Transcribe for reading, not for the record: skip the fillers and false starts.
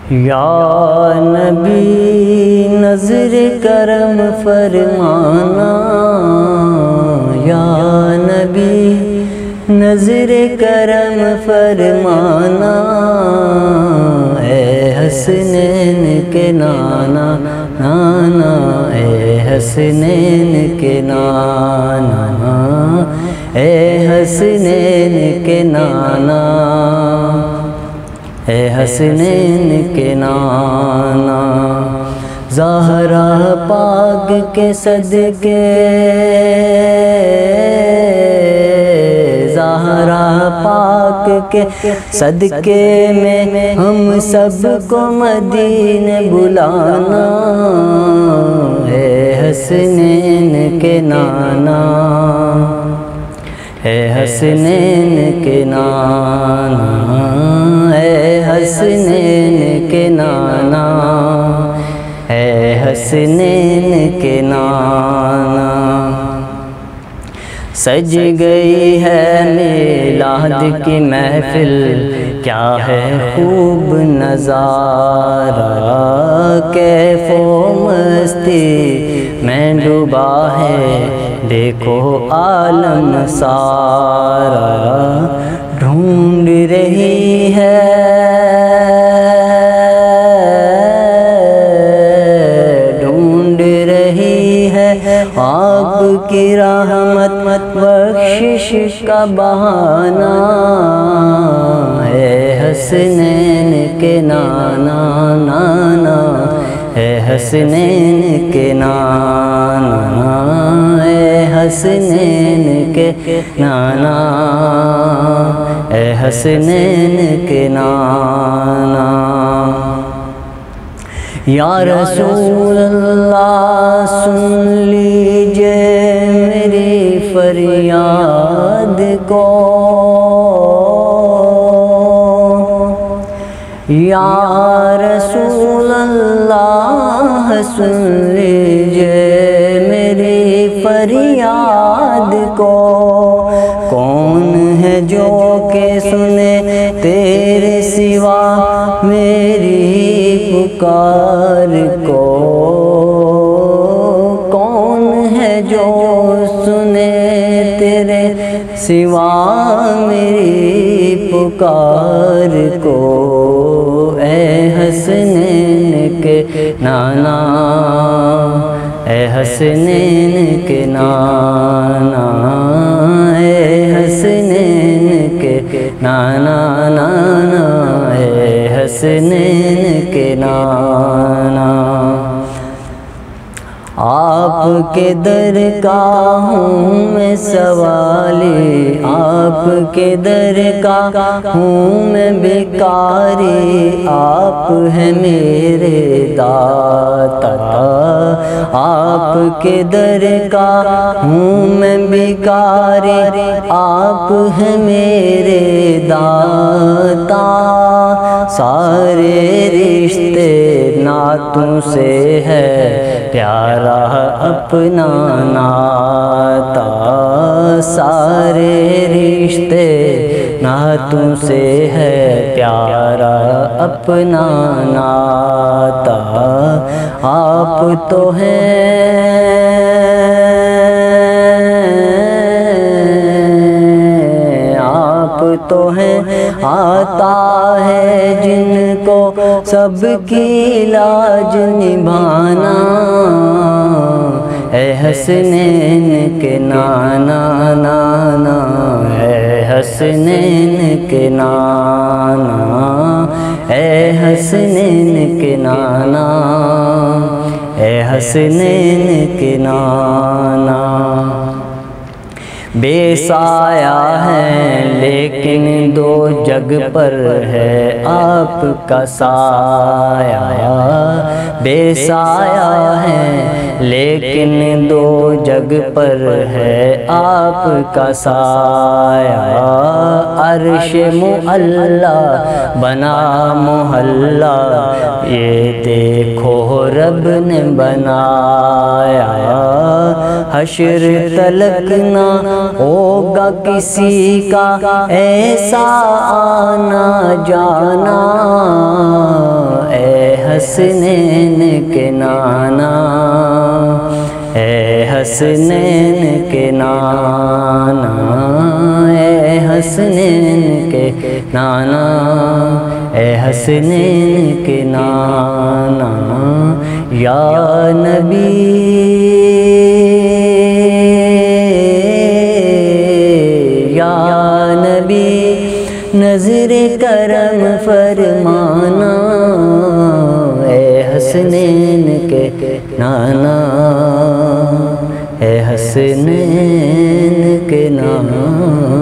یا نبی نظر کرم فرمانا، یا نبی نظر کرم فرمانا، اے حسنین کے نانا نانا، اے حسنین کے نانا، اے حسنین کے نانا، اے حسنین کے نانا۔ زہرا پاک کے صدقے، زہرا پاک کے صدقے میں ہم سب کو مدینے بلانا، اے حسنین کے نانا، اے حسنین کے نانا، اے حسنین کے نانا، اے حسنین کے نانا۔ سج گئی ہے میلاد کی محفل، کیا ہے خوب نظارہ، کیف و مستی میں ڈوبا ہے دیکھو عالم سارا، ڈھونڈ رہی ہے آپ کی رحمت بخشش کا بہانہ، اے حسنین کے نانا نانا، اے حسنین کے نانا، اے حسنین کے نانا، اے حسنین کے نانا۔ یا رسول اللہ سن لیجئے میری فریاد کو، یا رسول اللہ سن لیجئے میری فریاد کو، کون ہے جو کہ سنے تیرے سوا میری پکار کو، کون ہے جو سنے تیرے سوا میری پکار کو، اے حسنین کے نانا، اے حسنین کے نانا، اے حسنین کے نانا نانا، اے حسنین کے نانا۔ آپ کے در کا ہوں میں سوالی، آپ کے در کا ہوں میں بیکاری، آپ ہیں میرے داتا، آپ کے در کا ہوں میں بیکاری، آپ ہیں میرے داتا، سارے رشتے نعتوں سے ہے پیارا اپنا ناتا، سارے رشتے نعتوں سے ہے پیارا اپنا ناتا، آپ تو ہیں تو ہیں آتا ہے جن کو سب کی لاج نبھانا، اے حسنین کے نانا نانا، اے حسنین کے نانا، اے حسنین کے نانا، اے حسنین کے نانا۔ بے سایہ ہیں لیکن دو جگ پر ہے آپ کا سایہ، بے سایہ ہیں لیکن دو جگ پر ہے آپ کا سایہ، عرش معلا بنا محلہ، یہ دیکھو رب نے بنایا، حشر تلک نہ ہوگا کسی کا ایسا آنا جانا، اے حسنین کے نانا، اے حسنین کے نانا، اے حسنین کے نانا، اے حسنین کے نانا، یا نبی یا نبی نظر کرم فرمانا، اے حسنین کے نانا، اے حسنین کے نانا۔